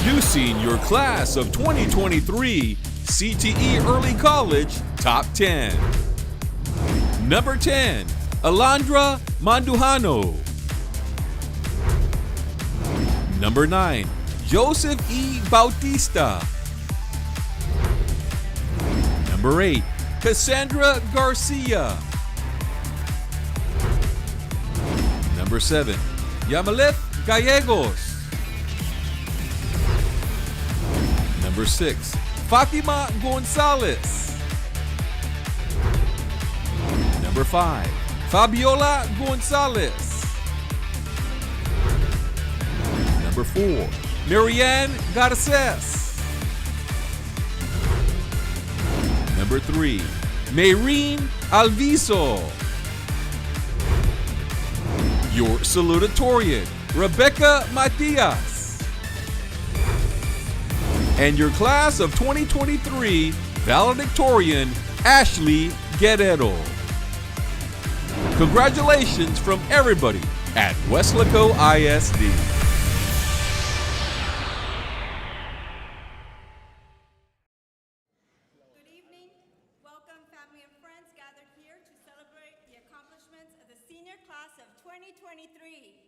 Introducing your class of 2023 CTE Early College Top 10. Number 10, Alondra Mandujano. Number 9, Joseph E. Bautista. Number 8, Cassandra Garcia. Number 7, Yamaleth Gallegos. Number 6, Fatima Gonzalez. Number 5, Fabiola Gonzalez. Number 4, Marianne Garces. Number 3, Mayreen Alviso. Your salutatorian, Rebecca Matias. And your class of 2023 valedictorian, Ashley Guerrero. Congratulations from everybody at Weslaco ISD. Good evening. Welcome, family and friends gathered here to celebrate the accomplishments of the senior class of 2023.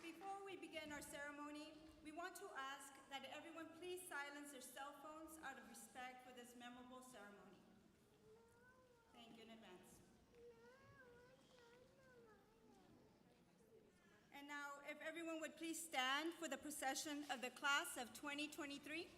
Before we begin our ceremony, we want to ask that everyone please silence their cell phones out of respect for this memorable ceremony. Thank you in advance. And now, if everyone would please stand for the procession of the class of 2023.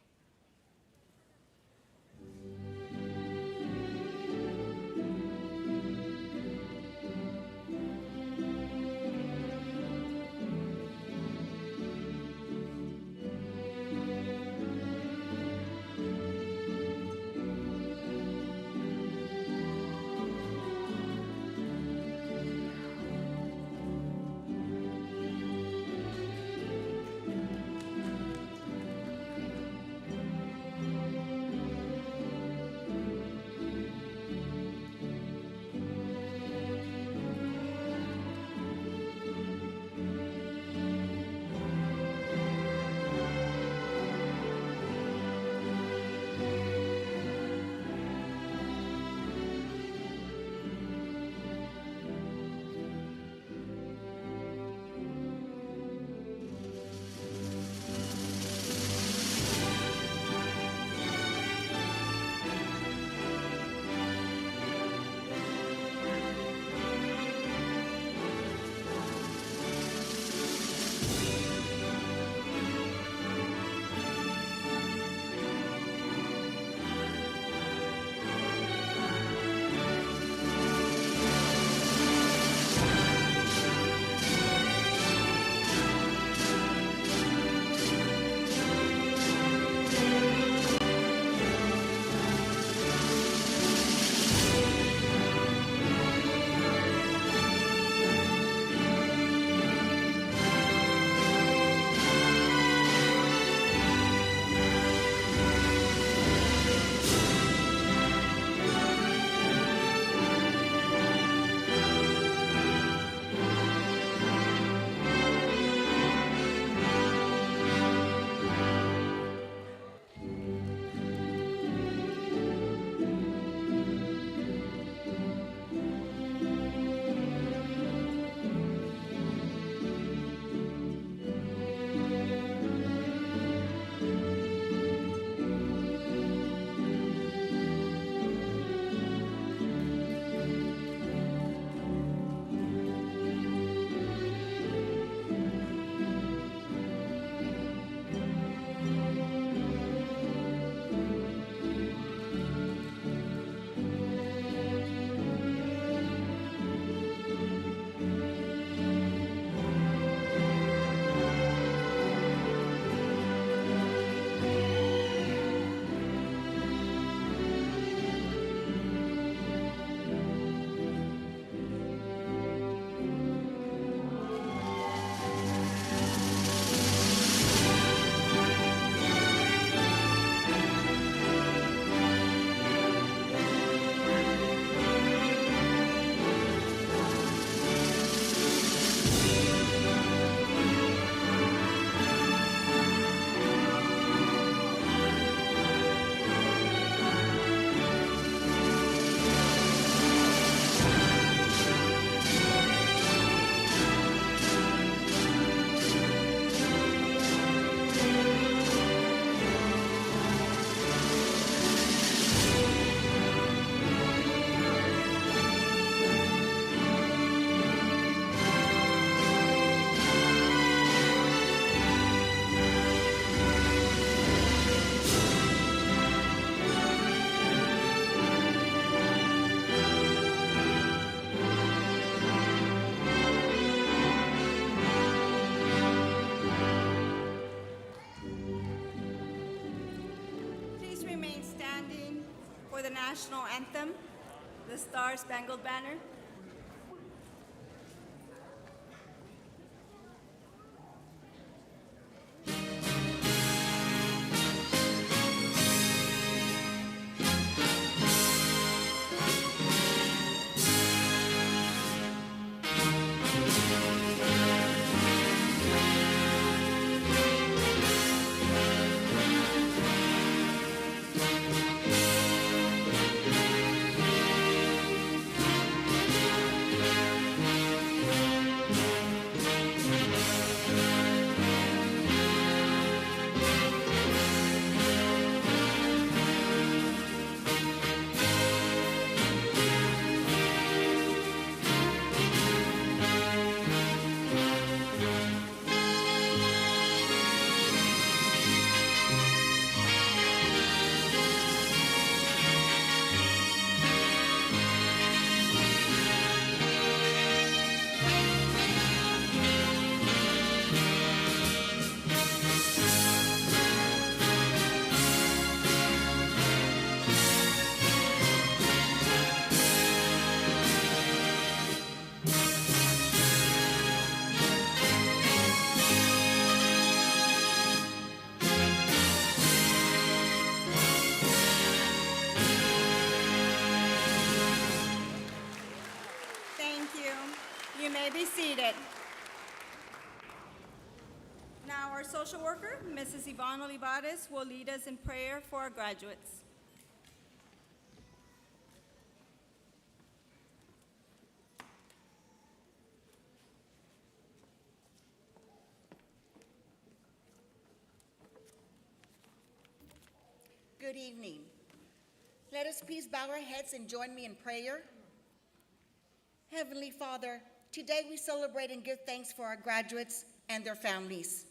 remain standing for the national anthem, the Star Spangled Banner. You may be seated. Now our social worker, Mrs. Yvonne Olivares, will lead us in prayer for our graduates. Good evening. Let us please bow our heads and join me in prayer. Heavenly Father, today we celebrate and give thanks for our graduates and their families.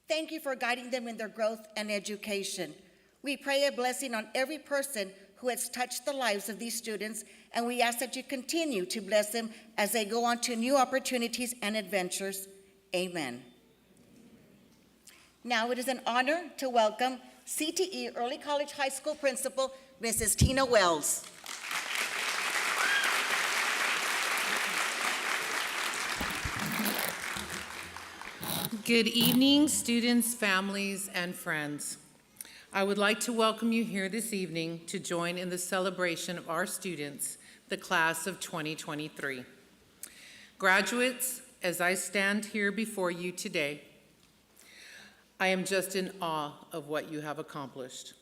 Thank you for guiding them in their growth and education. We pray a blessing on every person who has touched the lives of these students, and we ask that you continue to bless them as they go on to new opportunities and adventures. Amen. Now it is an honor to welcome CTE Early College High School Principal, Mrs. Tina Wells. Good evening, students, families, and friends. I would like to welcome you here this evening to join in the celebration of our students, the class of 2023. Graduates, as I stand here before you today, I am just in awe of what you have accomplished.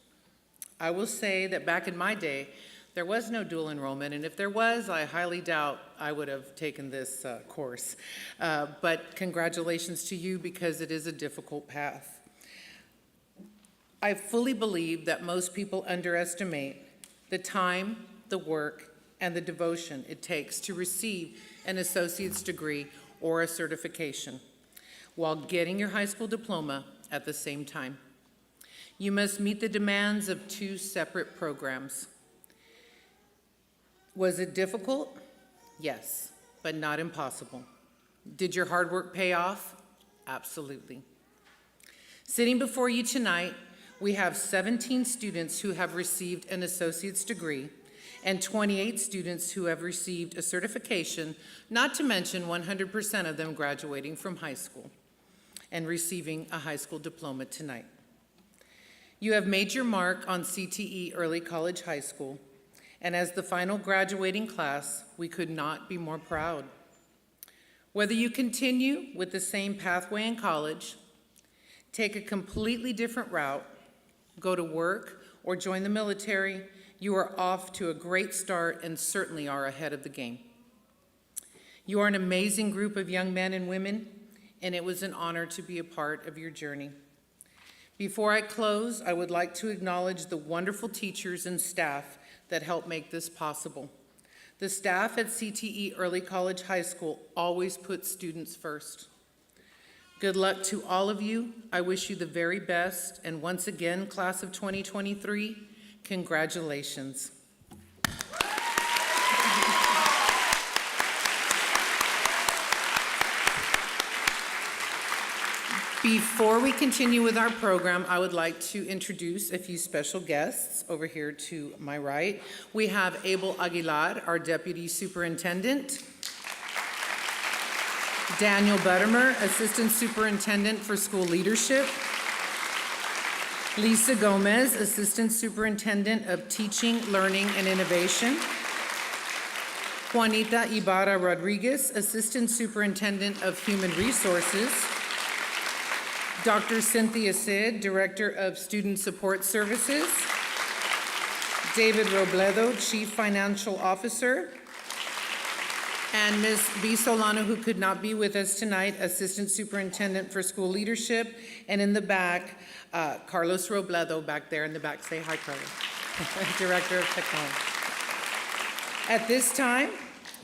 I will say that back in my day, there was no dual enrollment, and if there was, I highly doubt I would have taken this course. But congratulations to you, because it is a difficult path. I fully believe that most people underestimate the time, the work, and the devotion it takes to receive an associate's degree or a certification while getting your high school diploma at the same time. You must meet the demands of two separate programs. Was it difficult? Yes, but not impossible. Did your hard work pay off? Absolutely. Sitting before you tonight, we have 17 students who have received an associate's degree and 28 students who have received a certification, not to mention 100% of them graduating from high school and receiving a high school diploma tonight. You have made your mark on CTE Early College High School, and as the final graduating class, we could not be more proud. Whether you continue with the same pathway in college, take a completely different route, go to work, or join the military, you are off to a great start and certainly are ahead of the game. You are an amazing group of young men and women, and it was an honor to be a part of your journey. Before I close, I would like to acknowledge the wonderful teachers and staff that help make this possible. The staff at CTE Early College High School always puts students first. Good luck to all of you. I wish you the very best, and once again, class of 2023, congratulations. Before we continue with our program, I would like to introduce a few special guests over here to my right. We have Abel Aguilar, our Deputy Superintendent. Daniel Buttermer, Assistant Superintendent for School Leadership. Lisa Gomez, Assistant Superintendent of Teaching, Learning, and Innovation. Juanita Ibarra Rodriguez, Assistant Superintendent of Human Resources. Dr. Cynthia Sid, Director of Student Support Services. David Robledo, Chief Financial Officer. And Ms. B. Solano, who could not be with us tonight, Assistant Superintendent for School Leadership. And in the back, Carlos Robledo back there in the back. Say hi, Carlos. Director of Technology. At this time,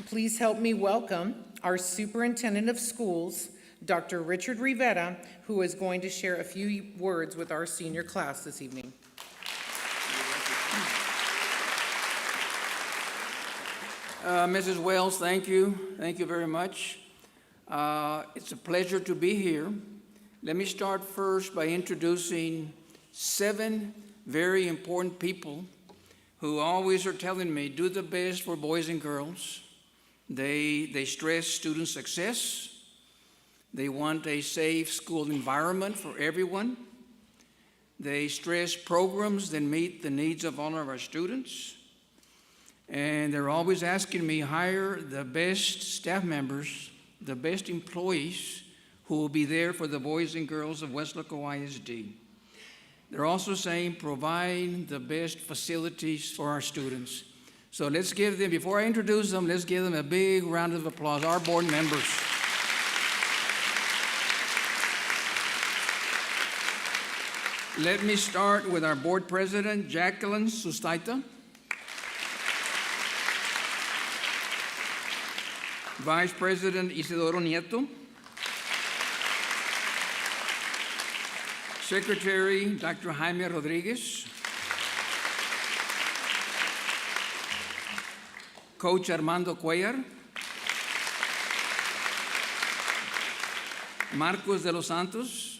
please help me welcome our Superintendent of Schools, Dr. Richard Rivera, who is going to share a few words with our senior class this evening. Mrs. Wells, thank you. Thank you very much. It's a pleasure to be here. Let me start first by introducing 7 very important people who always are telling me, do the best for boys and girls. They stress student success. They want a safe school environment for everyone. They stress programs that meet the needs of all of our students. And they're always asking me, hire the best staff members, the best employees who will be there for the boys and girls of Weslaco ISD. They're also saying, provide the best facilities for our students. So let's give them, before I introduce them, let's give them a big round of applause, our board members. Let me start with our board president, Jacqueline Sustaita. Vice President Isidoro Nieto. Secretary Dr. Jaime Rodriguez. Coach Armando Cuellar. Marcos de los Santos.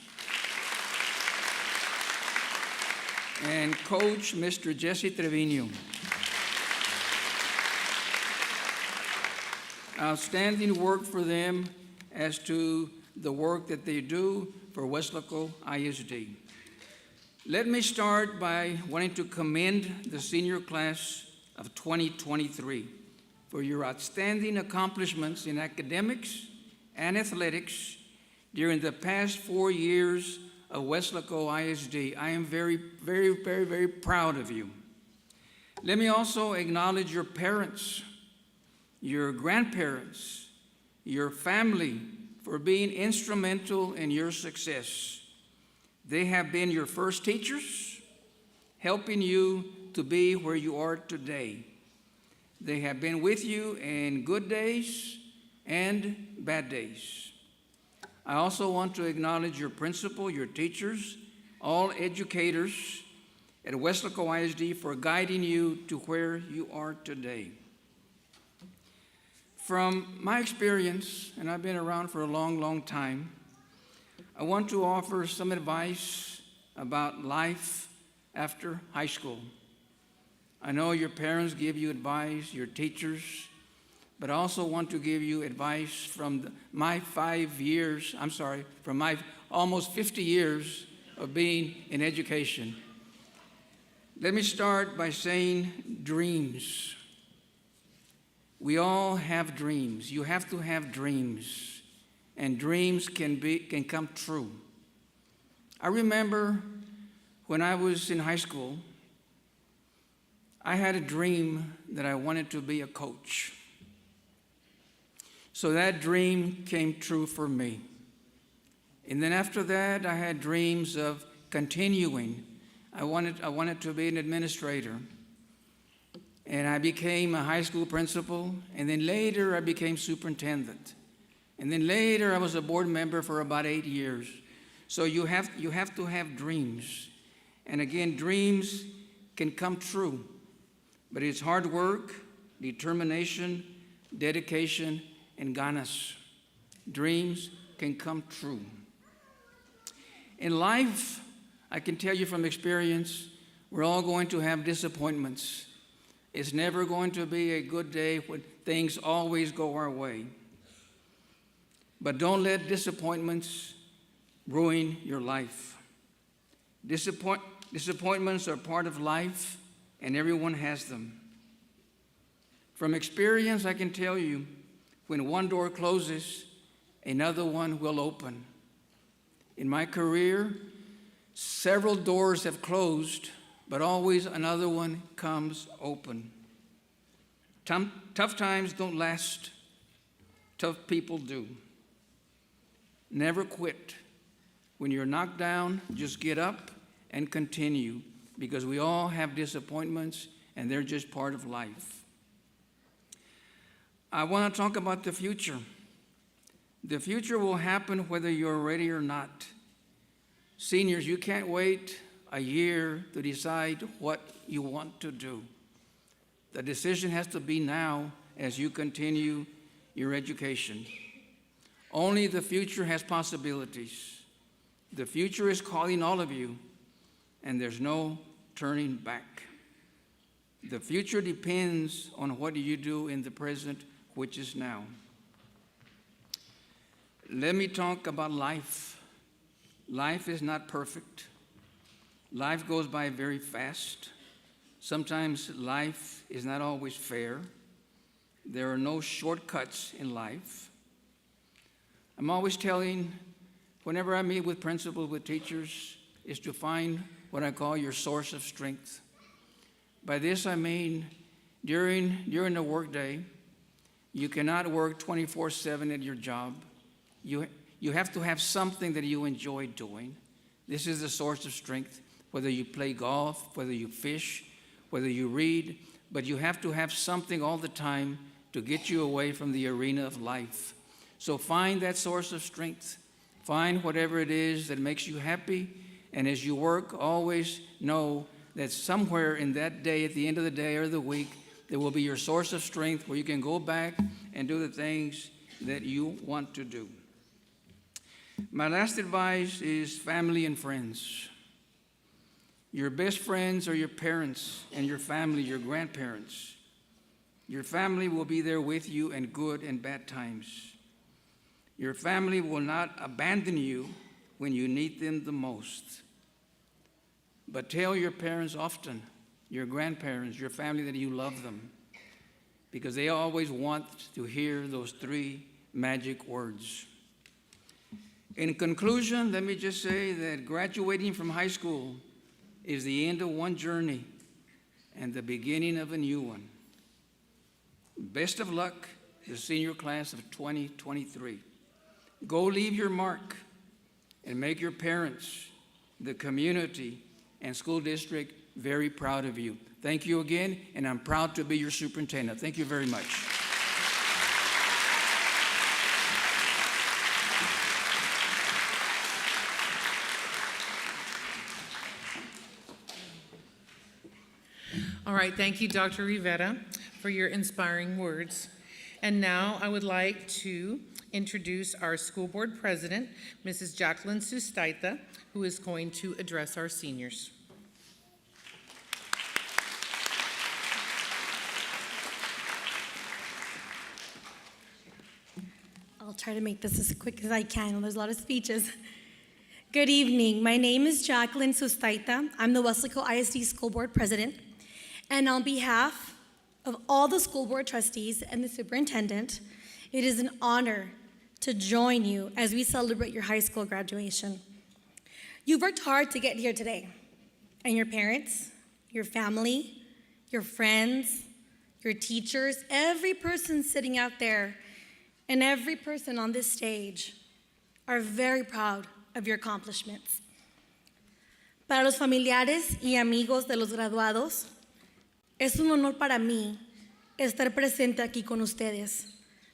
And Coach Mr. Jesse Trevino. Outstanding work for them as to the work that they do for Weslaco ISD. Let me start by wanting to commend the senior class of 2023 for your outstanding accomplishments in academics and athletics during the past 4 years of Weslaco ISD. I am very, very, very, very proud of you. Let me also acknowledge your parents, your grandparents, your family for being instrumental in your success. They have been your first teachers, helping you to be where you are today. They have been with you in good days and bad days. I also want to acknowledge your principal, your teachers, all educators at Weslaco ISD for guiding you to where you are today. From my experience, and I've been around for a long, long time, I want to offer some advice about life after high school. I know your parents give you advice, your teachers, but I also want to give you advice from my almost 50 years of being in education. Let me start by saying dreams. We all have dreams. You have to have dreams, and dreams can come true. I remember when I was in high school, I had a dream that I wanted to be a coach. So that dream came true for me. And then after that, I had dreams of continuing. I wanted to be an administrator. And I became a high school principal, and then later I became superintendent. And then later I was a board member for about 8 years. So you have to have dreams. And again, dreams can come true, but it's hard work, determination, dedication, and ganas. Dreams can come true. In life, I can tell you from experience, we're all going to have disappointments. It's never going to be a good day when things always go our way. But don't let disappointments ruin your life. Disappointments are part of life, and everyone has them. From experience, I can tell you, when one door closes, another one will open. In my career, several doors have closed, but always another one comes open. Tough times don't last. Tough people do. Never quit. When you're knocked down, just get up and continue, because we all have disappointments, and they're just part of life. I want to talk about the future. The future will happen whether you're ready or not. Seniors, you can't wait a year to decide what you want to do. The decision has to be now as you continue your education. Only the future has possibilities. The future is calling all of you, and there's no turning back. The future depends on what you do in the present, which is now. Let me talk about life. Life is not perfect. Life goes by very fast. Sometimes life is not always fair. There are no shortcuts in life. I'm always telling, whenever I meet with principals, with teachers, is to find what I call your source of strength. By this I mean, during the workday, you cannot work 24/7 at your job. You have to have something that you enjoy doing. This is the source of strength, whether you play golf, whether you fish, whether you read, but you have to have something all the time to get you away from the arena of life. So find that source of strength. Find whatever it is that makes you happy, and as you work, always know that somewhere in that day, at the end of the day or the week, there will be your source of strength where you can go back and do the things that you want to do. My last advice is family and friends. Your best friends are your parents and your family, your grandparents. Your family will be there with you in good and bad times. Your family will not abandon you when you need them the most. But tell your parents often, your grandparents, your family, that you love them, because they always want to hear those three magic words. In conclusion, let me just say that graduating from high school is the end of one journey and the beginning of a new one. Best of luck, the senior class of 2023. Go leave your mark and make your parents, the community, and school district very proud of you. Thank you again, and I'm proud to be your superintendent. Thank you very much. All right, thank you, Dr. Rivera, for your inspiring words. And now I would like to introduce our school board president, Mrs. Jacqueline Sustaita, who is going to address our seniors. I'll try to make this as quick as I can. There's a lot of speeches. Good evening. My name is Jacqueline Sustaita. I'm the Weslaco ISD School Board President. And on behalf of all the school board trustees and the superintendent, it is an honor to join you as we celebrate your high school graduation. You've worked hard to get here today, and your parents, your family, your friends, your teachers, every person sitting out there, and every person on this stage are very proud of your accomplishments. Para los familiares y amigos de los graduados, es un honor para mí estar presente aquí con ustedes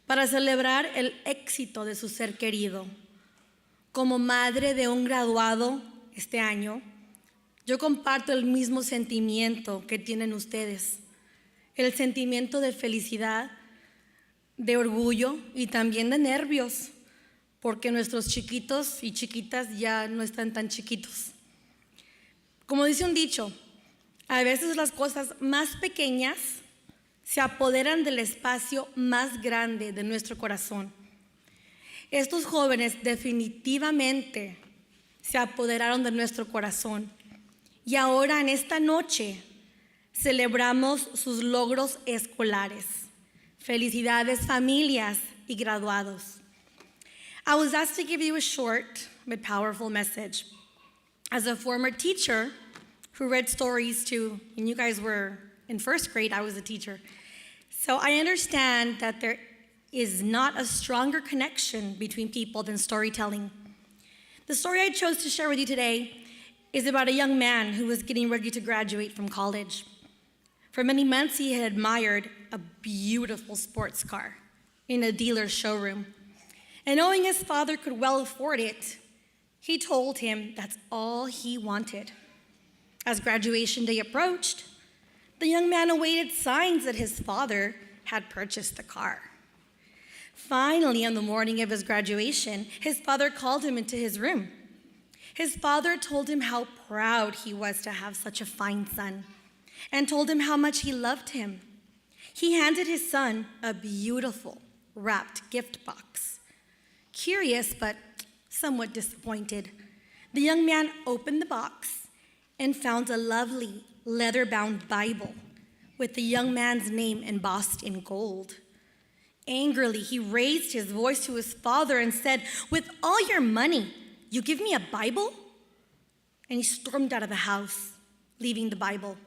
para celebrar el éxito de su ser querido. Como madre de un graduado este año, yo comparto el mismo sentimiento que tienen ustedes, el sentimiento de felicidad, de orgullo y también de nervios, porque nuestros chiquitos y chiquitas ya no están tan chiquitos. Como dice un dicho, a veces las cosas más pequeñas se apoderan del espacio más grande de nuestro corazón. Estos jóvenes definitivamente se apoderaron de nuestro corazón y ahora en esta noche celebramos sus logros escolares. Felicidades, familias y graduados. I was asked to give you a short but powerful message. As a former teacher who read stories to, and you guys were in first grade, I was a teacher. So I understand that there is not a stronger connection between people than storytelling. The story I chose to share with you today is about a young man who was getting ready to graduate from college. For many months, he had admired a beautiful sports car in a dealer's showroom. And knowing his father could well afford it, he told him that's all he wanted. As graduation day approached, the young man awaited signs that his father had purchased the car. Finally, on the morning of his graduation, his father called him into his room. His father told him how proud he was to have such a fine son and told him how much he loved him. He handed his son a beautiful wrapped gift box. Curious but somewhat disappointed, the young man opened the box and found a lovely leather-bound Bible with the young man's name embossed in gold. Angrily, he raised his voice to his father and said, "With all your money, you give me a Bible?" And he stormed out of the house, leaving the Bible.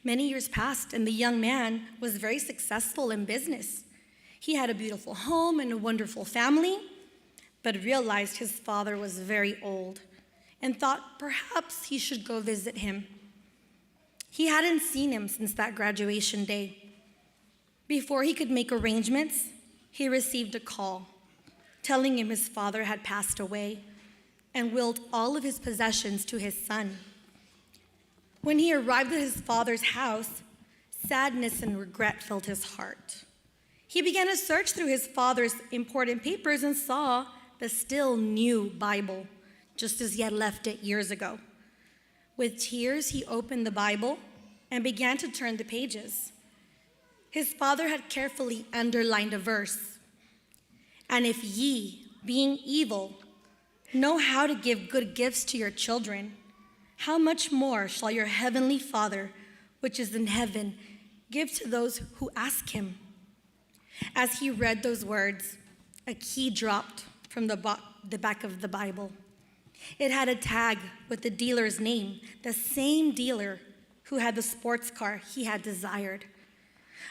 Many years passed, and the young man was very successful in business. He had a beautiful home and a wonderful family, but realized his father was very old and thought perhaps he should go visit him. He hadn't seen him since that graduation day. Before he could make arrangements, he received a call telling him his father had passed away and willed all of his possessions to his son. When he arrived at his father's house, sadness and regret filled his heart. He began to search through his father's important papers and saw the still new Bible, just as he had left it years ago. With tears, he opened the Bible and began to turn the pages. His father had carefully underlined a verse. "And if ye, being evil, know how to give good gifts to your children, how much more shall your heavenly Father, which is in heaven, give to those who ask him?" As he read those words, a key dropped from the back of the Bible. It had a tag with the dealer's name, the same dealer who had the sports car he had desired.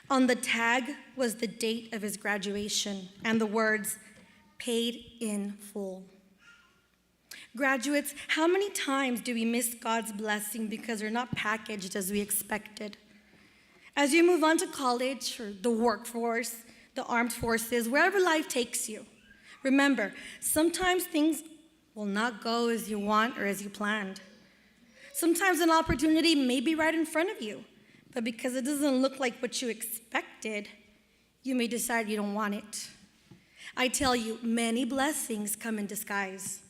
On the tag was the date of his graduation and the words, "Paid in full." Graduates, how many times do we miss God's blessing because they're not packaged as we expected? As you move on to college or the workforce, the armed forces, wherever life takes you, remember, sometimes things will not go as you want or as you planned. Sometimes an opportunity may be right in front of you, but because it doesn't look like what you expected, you may decide you don't want it. I tell you, many blessings come in disguise.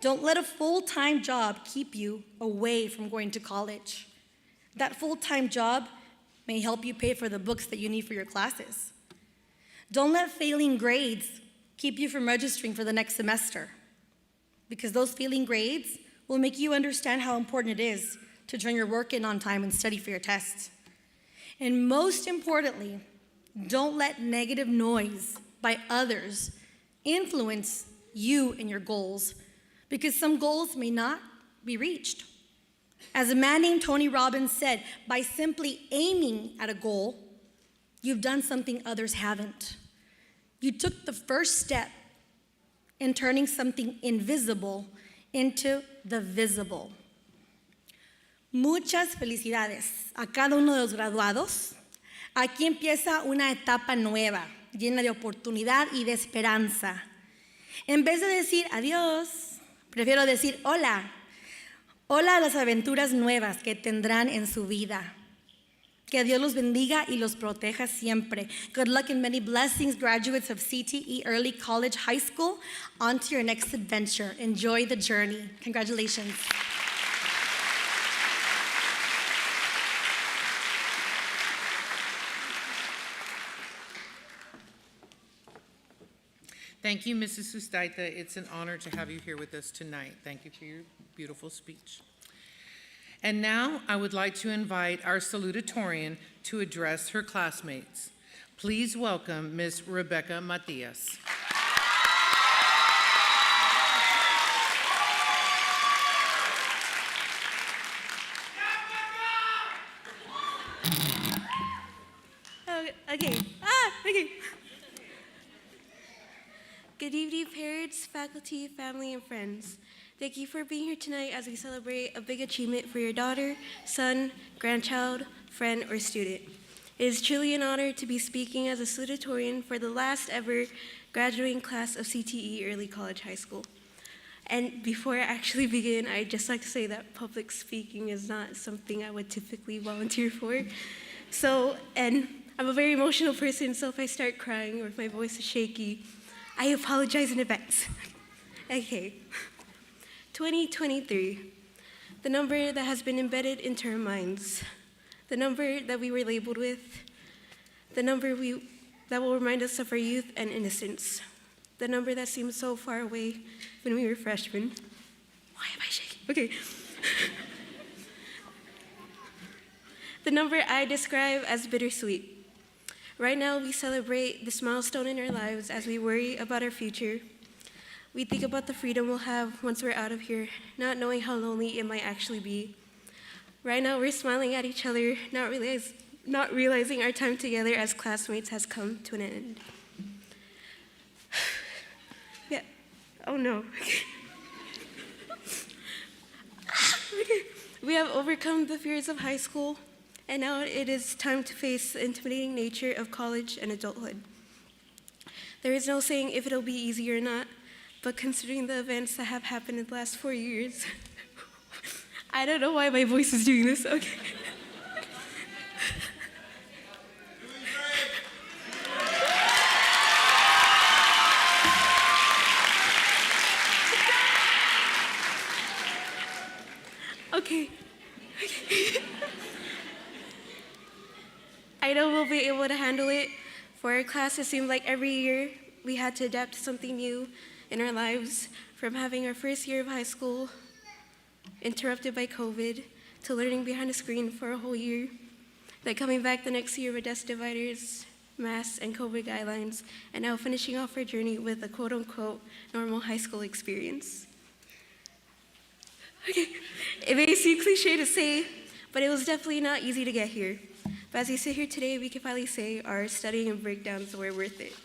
Don't let a full-time job keep you away from going to college. That full-time job may help you pay for the books that you need for your classes. Don't let failing grades keep you from registering for the next semester, because those failing grades will make you understand how important it is to turn your work in on time and study for your tests. And most importantly, don't let negative noise by others influence you and your goals, because some goals may not be reached. As a man named Tony Robbins said, by simply aiming at a goal, you've done something others haven't. You took the first step in turning something invisible into the visible. Muchas felicidades a cada uno de los graduados. Aquí empieza una etapa nueva, llena de oportunidad y de esperanza. En vez de decir adiós, prefiero decir hola. Hola a las aventuras nuevas que tendrán en su vida. Que Dios los bendiga y los proteja siempre. Good luck and many blessings, graduates of CTE Early College High School. On to your next adventure. Enjoy the journey. Congratulations. Thank you, Mrs. Sustaita. It's an honor to have you here with us tonight. Thank you for your beautiful speech. And now I would like to invite our salutatorian to address her classmates. Please welcome Ms. Rebecca Matias. Okay. Okay. Good evening, parents, faculty, family, and friends. Thank you for being here tonight as we celebrate a big achievement for your daughter, son, grandchild, friend, or student. It is truly an honor to be speaking as a salutatorian for the last ever graduating class of CTE Early College High School. And before I actually begin, I'd just like to say that public speaking is not something I would typically volunteer for. And I'm a very emotional person, so if I start crying or if my voice is shaky, I apologize in advance. Okay. 2023, the number that has been embedded into our minds, the number that we were labeled with, the number that will remind us of our youth and innocence, the number that seemed so far away when we were freshmen. Why am I shaking? Okay. The number I describe as bittersweet. Right now, we celebrate this milestone in our lives as we worry about our future. We think about the freedom we'll have once we're out of here, not knowing how lonely it might actually be. Right now, we're smiling at each other, not realizing our time together as classmates has come to an end. Yeah. Oh no. Okay. We have overcome the fears of high school, and now it is time to face the intimidating nature of college and adulthood. There is no saying if it'll be easy or not, but considering the events that have happened in the last 4 years, I don't know why my voice is doing this. Okay. Okay. I know we'll be able to handle it. For our class, it seemed like every year we had to adapt to something new in our lives, from having our first year of high school interrupted by COVID, to learning behind a screen for a whole year, then coming back the next year with desk dividers, masks, and COVID guidelines, and now finishing off our journey with a quote-unquote normal high school experience. Okay, it may seem cliche to say, but it was definitely not easy to get here. But as we sit here today, we can finally say our studying and breakdowns were worth it.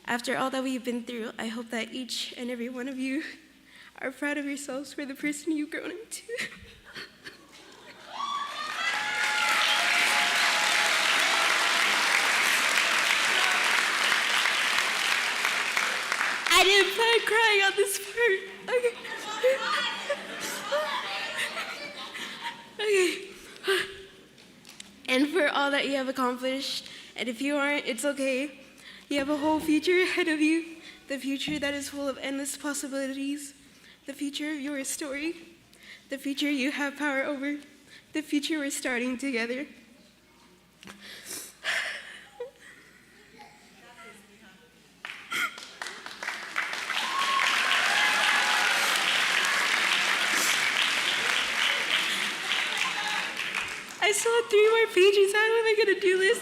After all that we've been through, I hope that each and every one of you are proud of yourselves for the person you've grown into. I didn't plan crying on this part. Okay. Okay. And for all that you have accomplished, and if you aren't, it's okay. You have a whole future ahead of you, the future that is full of endless possibilities, the future of your story, the future you have power over, the future we're starting together. I still have 3 more pages. How am I gonna do this?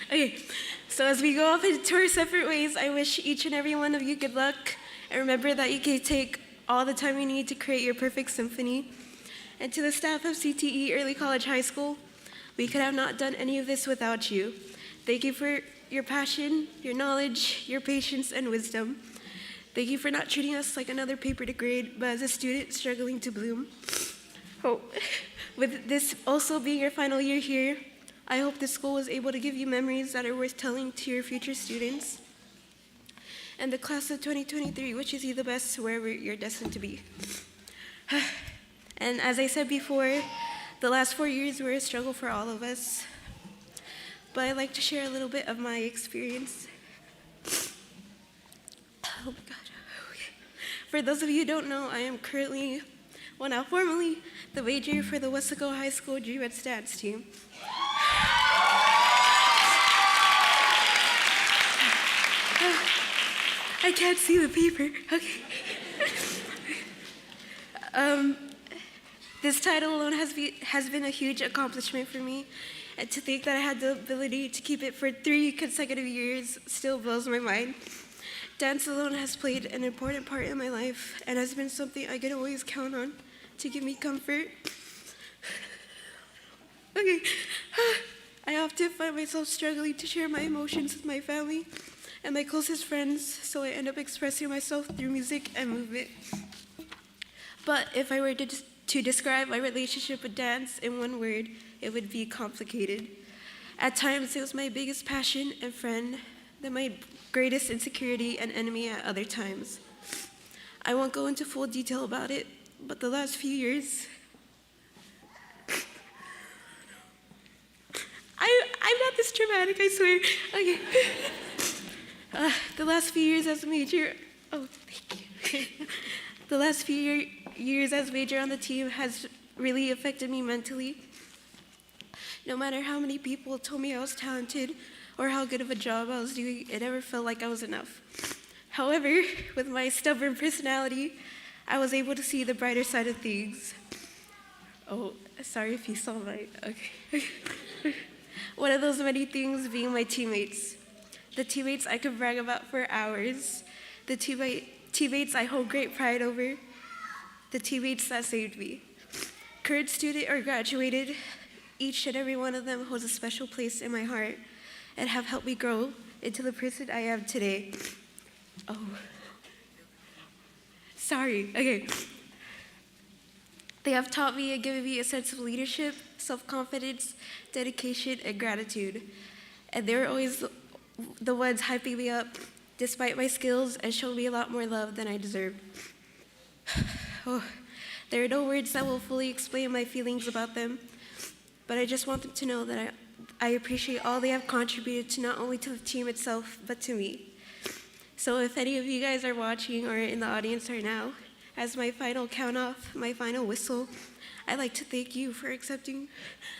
Okay, so as we go off into our separate ways, I wish each and every one of you good luck, and remember that you can take all the time you need to create your perfect symphony. And to the staff of CTE Early College High School, we could have not done any of this without you. Thank you for your passion, your knowledge, your patience, and wisdom. Thank you for not treating us like another paper to grade, but as a student struggling to bloom. Oh, with this also being your final year here, I hope the school was able to give you memories that are worth telling to your future students. And the class of 2023 wishes you the best wherever you're destined to be. And as I said before, the last 4 years were a struggle for all of us. But I'd like to share a little bit of my experience. Oh my God. Okay. For those of you who don't know, I am currently, well now formally, the major for the Weslaco High School GWES dance team. I can't see the paper. Okay. This title alone has been a huge accomplishment for me, and to think that I had the ability to keep it for 3 consecutive years still blows my mind. Dance alone has played an important part in my life and has been something I can always count on to give me comfort. Okay. I often find myself struggling to share my emotions with my family and my closest friends, so I end up expressing myself through music and movement. But if I were to describe my relationship with dance in one word, it would be complicated. At times, it was my biggest passion and friend, then my greatest insecurity and enemy at other times. I won't go into full detail about it, but the last few years, I'm not this dramatic, I swear. Okay. The last few years as a major, oh, thank you. The last few years as major on the team has really affected me mentally. No matter how many people told me I was talented or how good of a job I was doing, it never felt like I was enough. However, with my stubborn personality, I was able to see the brighter side of things. Oh, sorry if you saw my, okay. One of those many things being my teammates. The teammates I could brag about for hours. The teammates I hold great pride over. The teammates that saved me. Current student or graduated, each and every one of them holds a special place in my heart and have helped me grow into the person I am today. Oh, sorry, okay. They have taught me and given me a sense of leadership, self-confidence, dedication, and gratitude. And they're always the ones hyping me up despite my skills and showing me a lot more love than I deserve. Oh, there are no words that will fully explain my feelings about them, but I just want them to know that I appreciate all they have contributed to not only to the team itself, but to me. So if any of you guys are watching or in the audience right now, as my final count off, my final whistle, I'd like to thank you for accepting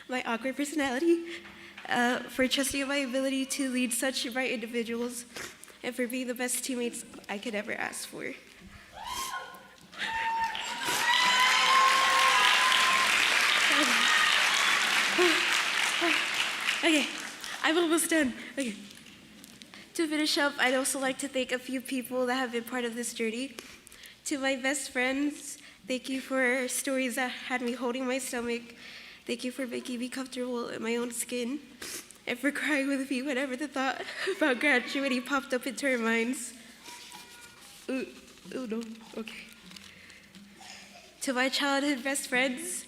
my awkward personality, for trusting in my ability to lead such bright individuals, and for being the best teammates I could ever ask for. Okay, I'm almost done. Okay. To finish up, I'd also like to thank a few people that have been part of this journey. To my best friends, thank you for stories that had me holding my stomach. Thank you for making me comfortable in my own skin, and for crying with me whenever the thought about graduating popped up into our minds. Oh no, okay. To my childhood best friends,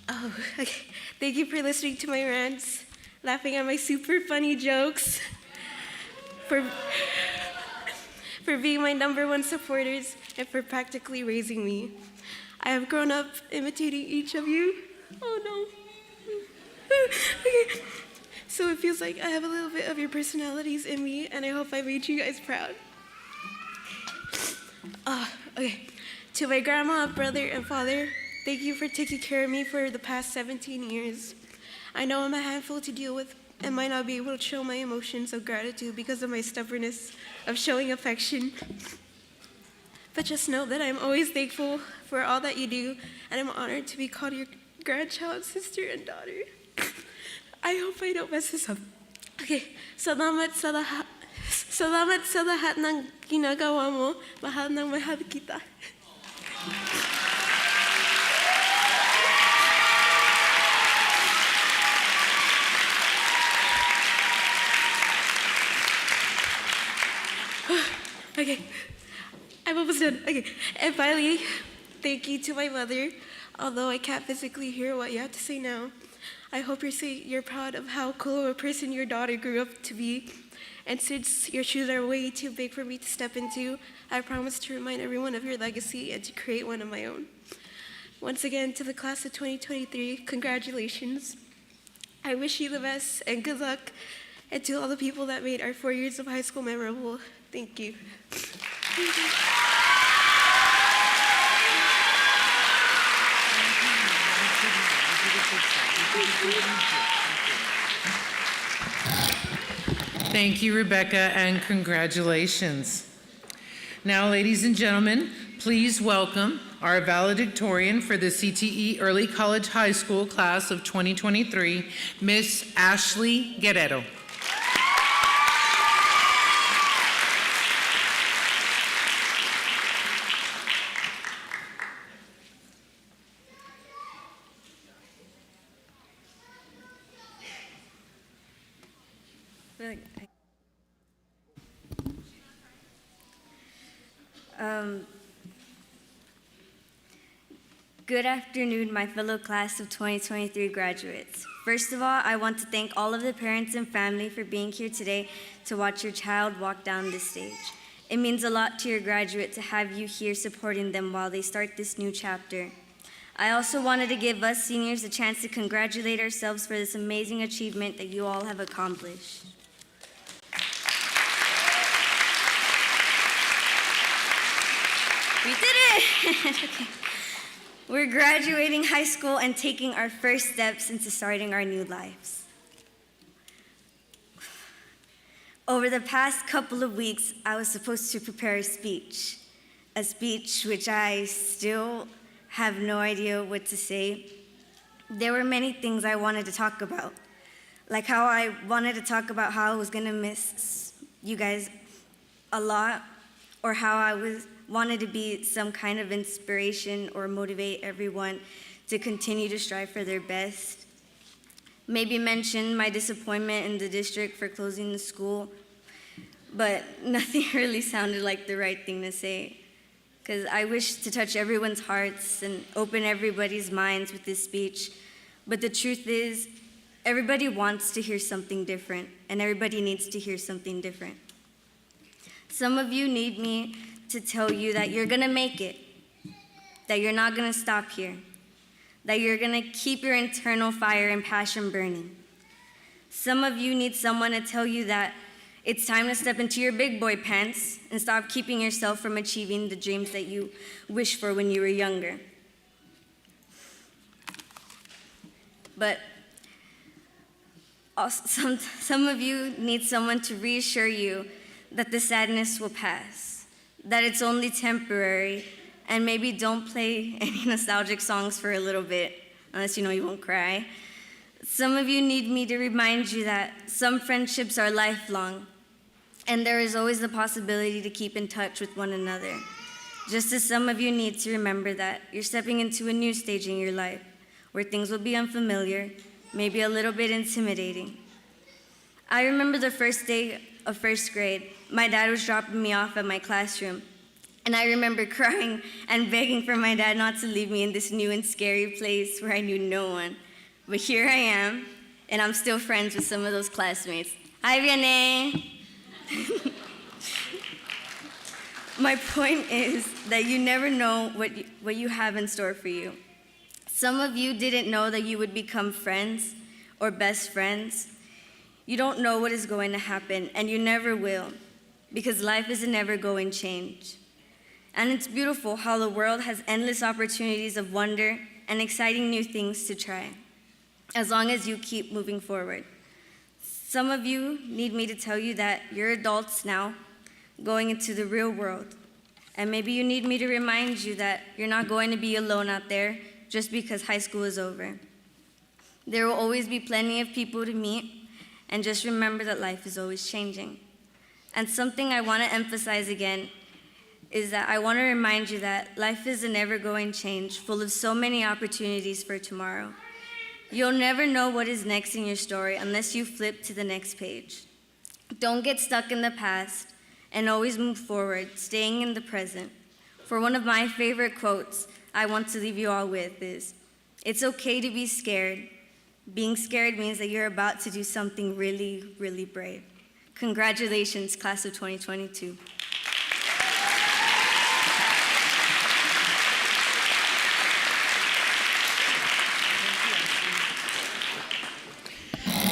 oh, okay. Thank you for listening to my rants, laughing at my super funny jokes, for being my #1 supporters, and for practically raising me. I have grown up imitating each of you. Oh no. Okay. So it feels like I have a little bit of your personalities in me, and I hope I made you guys proud. Okay. To my grandma, brother, and father, thank you for taking care of me for the past 17 years. I know I'm a handful to deal with and might not be able to show my emotions of gratitude because of my stubbornness of showing affection. But just know that I'm always thankful for all that you do, and I'm honored to be called your grandchild, sister, and daughter. I hope I don't mess this up. Okay, salamat sa lahat ng ginagawa mo. Mahal ng mahal kita. Okay, I'm almost done. Okay, and finally, thank you to my mother. Although I can't physically hear what you have to say now, I hope you're proud of how cool of a person your daughter grew up to be. And since your shoes are way too big for me to step into, I promise to remind everyone of your legacy and to create one of my own. Once again, to the class of 2023, congratulations. I wish you the best and good luck, and to all the people that made our 4 years of high school memorable, thank you. Thank you, Rebecca, and congratulations. Now, ladies and gentlemen, please welcome our valedictorian for the CTE Early College High School class of 2023, Miss Ashley Guerrero. Good afternoon, my fellow class of 2023 graduates. First of all, I want to thank all of the parents and family for being here today to watch your child walk down this stage. It means a lot to your graduate to have you here supporting them while they start this new chapter. I also wanted to give us seniors a chance to congratulate ourselves for this amazing achievement that you all have accomplished. We did it! Okay. We're graduating high school and taking our first steps into starting our new lives. Over the past couple of weeks, I was supposed to prepare a speech which I still have no idea what to say. There were many things I wanted to talk about, like how I wanted to talk about how I was gonna miss you guys a lot, or how I wanted to be some kind of inspiration or motivate everyone to continue to strive for their best. Maybe mention my disappointment in the district for closing the school, but nothing really sounded like the right thing to say, because I wish to touch everyone's hearts and open everybody's minds with this speech, but the truth is, everybody wants to hear something different, and everybody needs to hear something different. Some of you need me to tell you that you're gonna make it, that you're not gonna stop here, that you're gonna keep your internal fire and passion burning. Some of you need someone to tell you that it's time to step into your big boy pants and stop keeping yourself from achieving the dreams that you wished for when you were younger. But also, some of you need someone to reassure you that the sadness will pass, that it's only temporary, and maybe don't play any nostalgic songs for a little bit, unless you know you won't cry. Some of you need me to remind you that some friendships are lifelong, and there is always the possibility to keep in touch with one another. Just as some of you need to remember that you're stepping into a new stage in your life, where things will be unfamiliar, maybe a little bit intimidating. I remember the first day of first grade. My dad was dropping me off at my classroom, and I remember crying and begging for my dad not to leave me in this new and scary place where I knew no one. But here I am, and I'm still friends with some of those classmates. Hi, Vianney. My point is that you never know what you have in store for you. Some of you didn't know that you would become friends or best friends. You don't know what is going to happen, and you never will, because life is an ever-going change. And it's beautiful how the world has endless opportunities of wonder and exciting new things to try, as long as you keep moving forward. Some of you need me to tell you that you're adults now, going into the real world. And maybe you need me to remind you that you're not going to be alone out there just because high school is over. There will always be plenty of people to meet, and just remember that life is always changing. And something I want to emphasize again is that I want to remind you that life is an ever-going change, full of so many opportunities for tomorrow. You'll never know what is next in your story unless you flip to the next page. Don't get stuck in the past, and always move forward, staying in the present. For one of my favorite quotes I want to leave you all with is, "It's okay to be scared. Being scared means that you're about to do something really, really brave." Congratulations, class of 2022.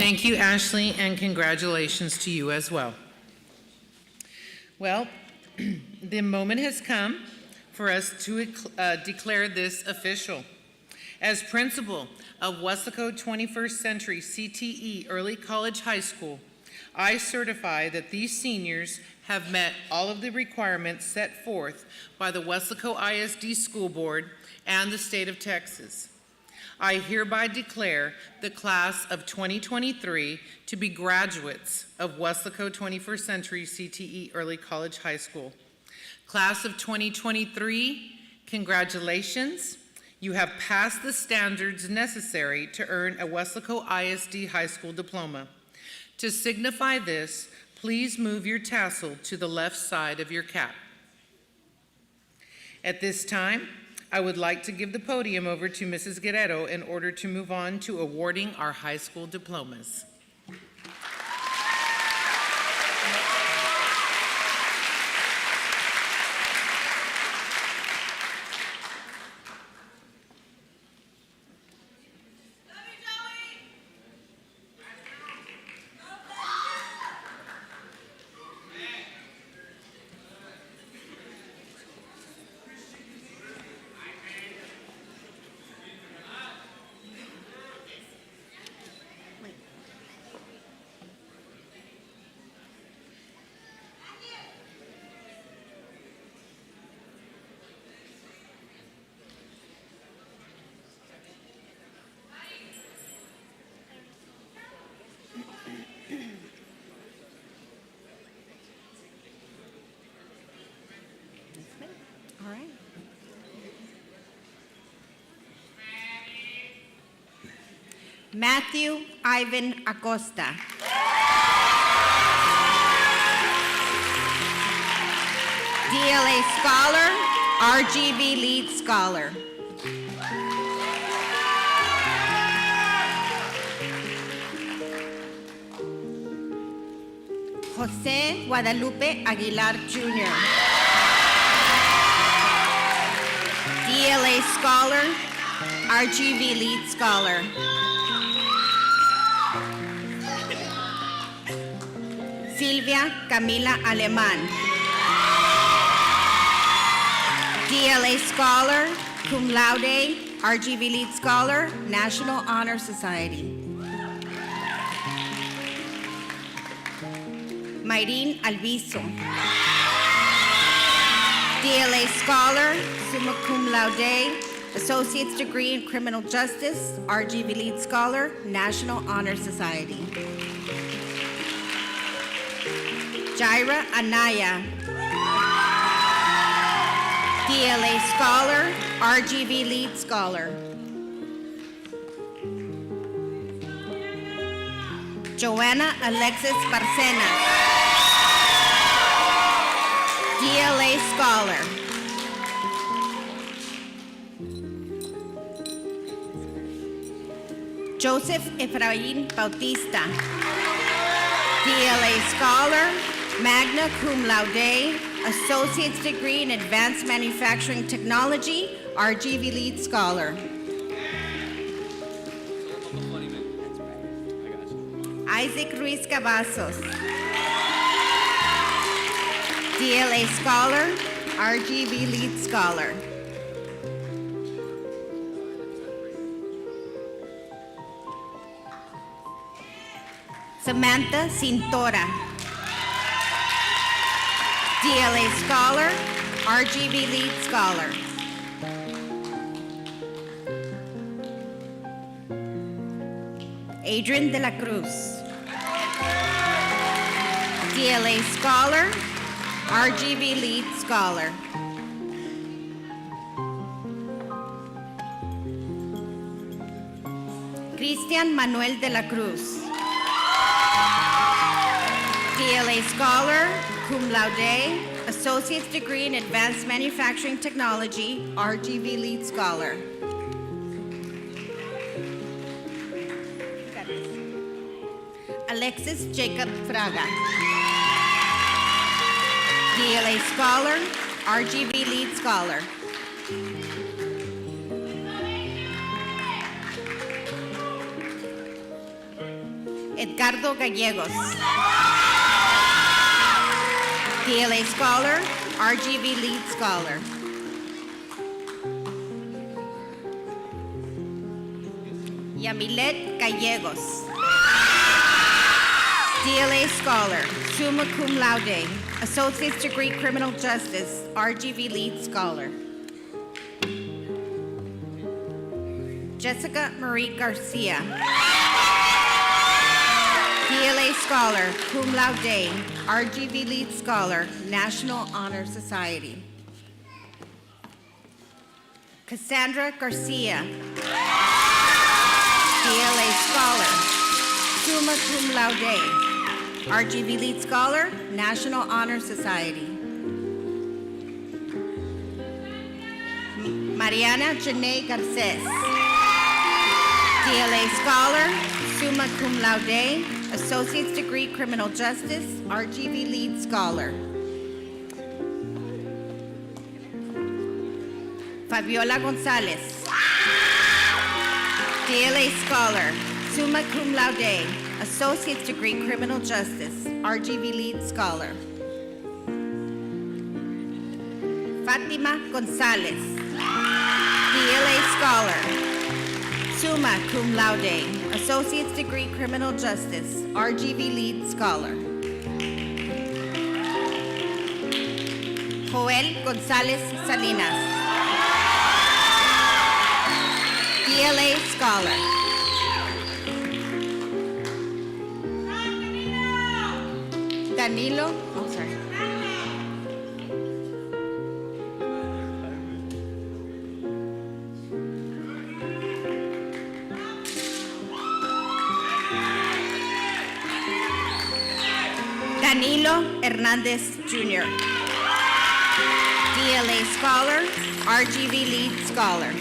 Thank you, Ashley, and congratulations to you as well. Well, the moment has come for us to declare this official. As principal of Weslaco 21st Century CTE Early College High School, I certify that these seniors have met all of the requirements set forth by the Weslaco ISD School Board and the state of Texas. I hereby declare the class of 2023 to be graduates of Weslaco 21st Century CTE Early College High School. Class of 2023, congratulations. You have passed the standards necessary to earn a Weslaco ISD high school diploma. To signify this, please move your tassel to the left side of your cap. At this time, I would like to give the podium over to Mrs. Guerrero in order to move on to awarding our high school diplomas. All right. Matthew Ivan Acosta. DLA Scholar, RGV Lead Scholar. Jose Guadalupe Aguilar Jr. DLA Scholar, RGV Lead Scholar. Silvia Camila Aleman. DLA Scholar, Cum Laude, RGV Lead Scholar, National Honor Society. Mayrin Alviso. DLA Scholar, Summa Cum Laude, Associate's Degree in Criminal Justice, RGV Lead Scholar, National Honor Society. Jaira Anaya. DLA Scholar, RGV Lead Scholar. Joanna Alexis Barcena. DLA Scholar. Joseph Efrain Bautista. DLA Scholar, Magna Cum Laude, Associate's Degree in Advanced Manufacturing Technology, RGV Lead Scholar. Isaac Ruiz Cavazos. DLA Scholar, RGV Lead Scholar. Samantha Cintora. DLA Scholar, RGV Lead Scholar. Adrian de la Cruz. DLA Scholar, RGV Lead Scholar. Cristian Manuel de la Cruz. DLA Scholar, Cum Laude, Associate's Degree in Advanced Manufacturing Technology, RGV Lead Scholar. Alexis Jacob Fraga. DLA Scholar, RGV Lead Scholar. Edgardo Gallegos. DLA Scholar, RGV Lead Scholar. Yamilet Gallegos. DLA Scholar, summa cum laude, Associate's Degree Criminal Justice, RGV Lead Scholar. Jessica Marie Garcia. DLA Scholar, cum laude, RGV Lead Scholar, National Honor Society. Cassandra Garcia. DLA Scholar, summa cum laude, RGV Lead Scholar, National Honor Society. Mariana Janae Garces. DLA Scholar, summa cum laude, Associate's Degree Criminal Justice, RGV Lead Scholar. Fabiola Gonzalez. DLA Scholar, summa cum laude, Associate's Degree Criminal Justice, RGV Lead Scholar. Fatima Gonzalez. DLA Scholar, summa cum laude, Associate's Degree Criminal Justice, RGV Lead Scholar. Joel Gonzalez Salinas. DLA Scholar. Danilo, oh sorry. Danilo Hernandez Jr. DLA Scholar, RGV Lead Scholar.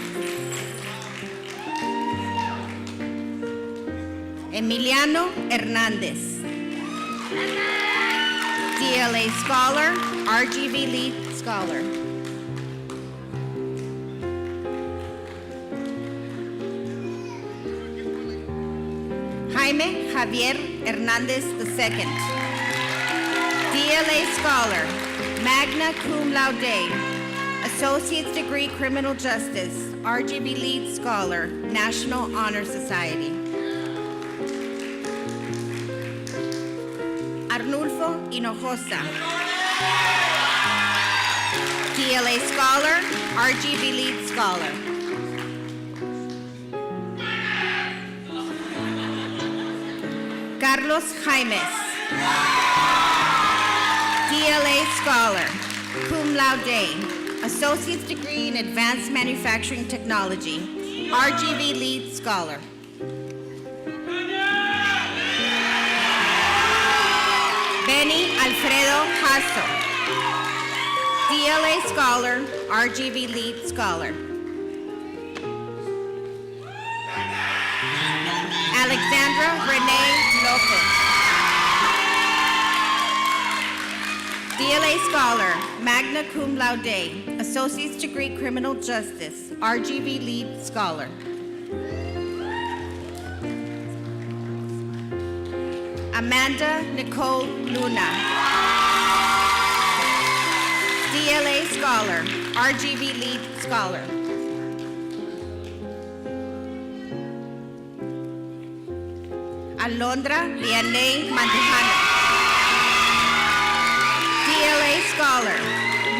Emiliano Hernandez. DLA Scholar, RGV Lead Scholar. Jaime Javier Hernandez II. DLA Scholar, magna cum laude, Associate's Degree Criminal Justice, RGV Lead Scholar, National Honor Society. Arnulfo Hinojosa. DLA Scholar, RGV Lead Scholar. Carlos Jaimes. DLA Scholar, cum laude, Associate's Degree in Advanced Manufacturing Technology, RGV Lead Scholar. Benny Alfredo Jasso. DLA Scholar, RGV Lead Scholar. Alexandra Renee Lopez. DLA Scholar, magna cum laude, Associate's Degree Criminal Justice, RGV Lead Scholar. Amanda Nicole Luna. DLA Scholar, RGV Lead Scholar. Alondra Vianney Mandujano. DLA Scholar,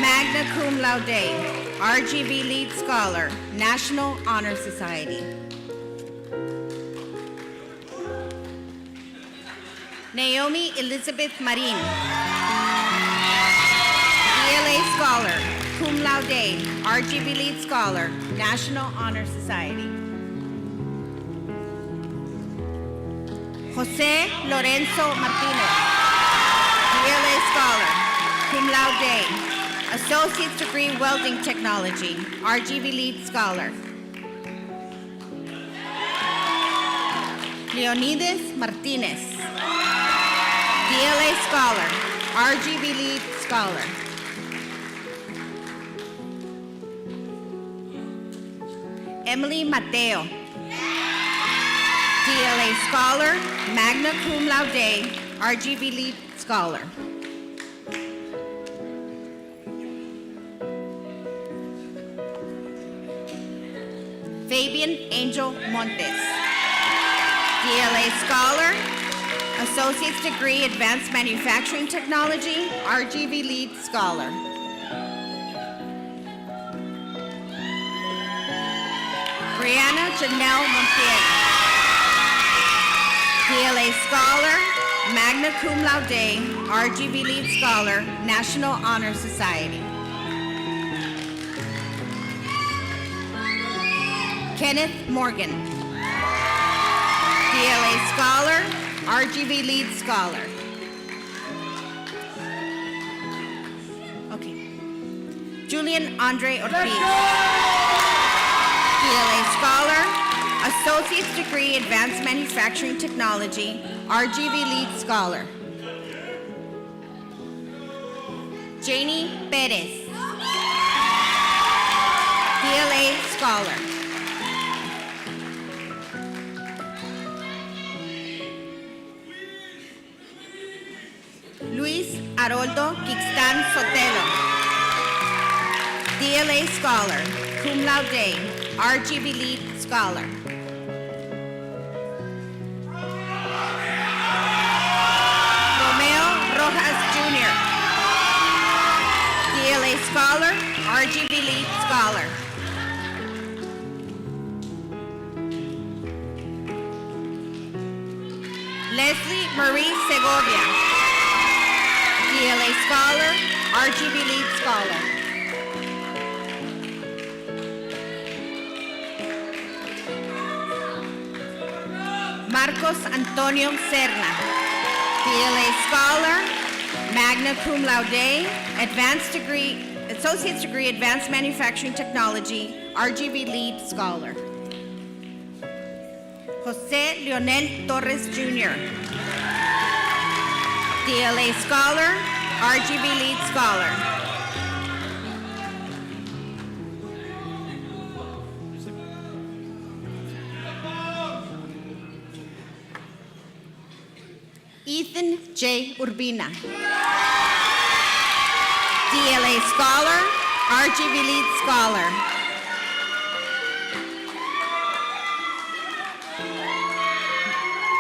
magna cum laude, RGV Lead Scholar, National Honor Society. Naomi Elizabeth Marin. DLA Scholar, cum laude, RGV Lead Scholar, National Honor Society. Jose Lorenzo Martinez. DLA Scholar, cum laude, Associate's Degree Welding Technology, RGV Lead Scholar. Leonidas Martinez. DLA Scholar, RGV Lead Scholar. Emily Mateo. DLA Scholar, magna cum laude, RGV Lead Scholar. Fabian Angel Montes, DLA Scholar, Associate's Degree, Advanced Manufacturing Technology, RGV Lead Scholar. Brianna Janelle Montiel, DLA Scholar, magna cum laude, RGV Lead Scholar, National Honor Society. Kenneth Morgan, DLA Scholar, RGV Lead Scholar. Okay. Julian Andre Ortiz, DLA Scholar, Associate's Degree, Advanced Manufacturing Technology, RGV Lead Scholar. Janie Perez, DLA Scholar. Luis Haroldo Quixtan Sotelo, DLA Scholar, cum laude, RGV Lead Scholar. Romeo Rojas Jr., DLA Scholar, RGV Lead Scholar. Leslie Marie Segovia, DLA Scholar, RGV Lead Scholar. Marcos Antonio Serna, DLA Scholar, magna cum laude, Advanced Degree, Associate's Degree, Advanced Manufacturing Technology, RGV Lead Scholar. Jose Leonel Torres Jr., DLA Scholar, RGV Lead Scholar. Ethan J. Urbina, DLA Scholar, RGV Lead Scholar.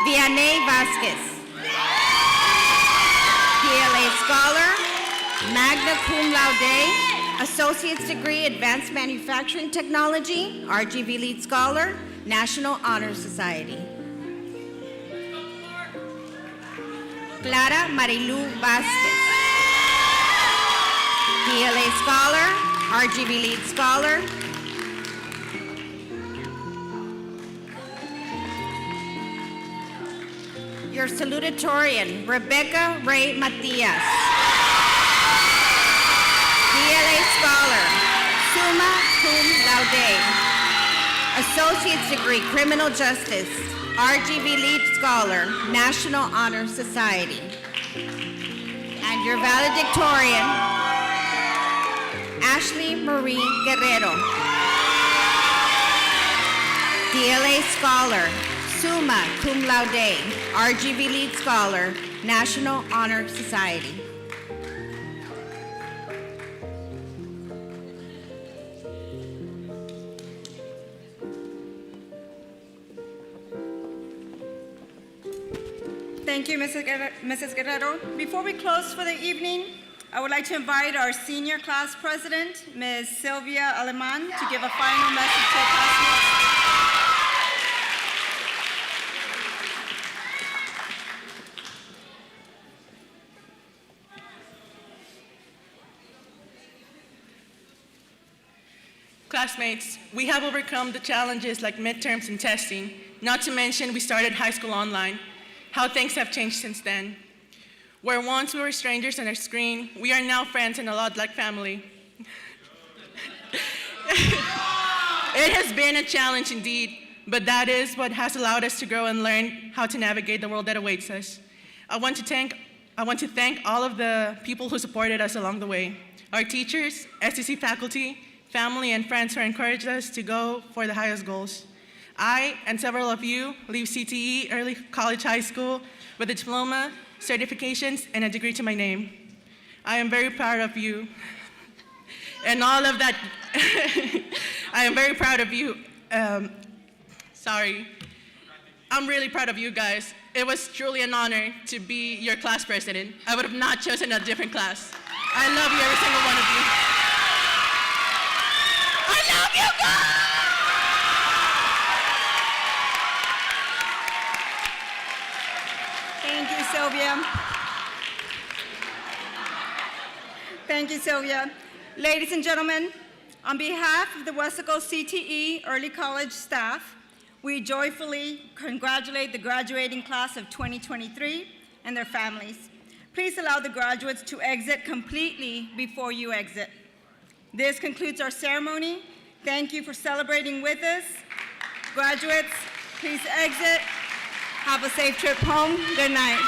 Vianney Vasquez, DLA Scholar, magna cum laude, Associate's Degree, Advanced Manufacturing Technology, RGV Lead Scholar, National Honor Society. Clara Marilu Vasquez, DLA Scholar, RGV Lead Scholar. Your salutatorian, Rebecca Ray Matias, DLA Scholar, summa cum laude, Associate's Degree, Criminal Justice, RGV Lead Scholar, National Honor Society. And your valedictorian, Ashley Marie Guerrero, DLA Scholar, summa cum laude, RGV Lead Scholar, National Honor Society. Thank you, Mrs. Guerrero. Before we close for the evening, I would like to invite our senior class president, Ms. Sylvia Aleman, to give a final message to our classmates. Classmates, we have overcome the challenges like midterms and testing, not to mention we started high school online. How things have changed since then. Where once we were strangers on our screen, we are now friends and a lot like family. It has been a challenge indeed, but that is what has allowed us to grow and learn how to navigate the world that awaits us. I want to thank all of the people who supported us along the way. Our teachers, STC faculty, family, and friends who encouraged us to go for the highest goals. I and several of you leave CTE, early college high school, with a diploma, certifications, and a degree to my name. I am very proud of you. And all of that, I am very proud of you. I'm really proud of you guys. It was truly an honor to be your class president. I would have not chosen a different class. I love you, every single one of you. I love you guys! Thank you, Sylvia. Thank you, Sylvia. Ladies and gentlemen, on behalf of the Weslaco CTE Early College staff, we joyfully congratulate the graduating class of 2023 and their families. Please allow the graduates to exit completely before you exit. This concludes our ceremony. Thank you for celebrating with us. Graduates, please exit. Have a safe trip home. Good night.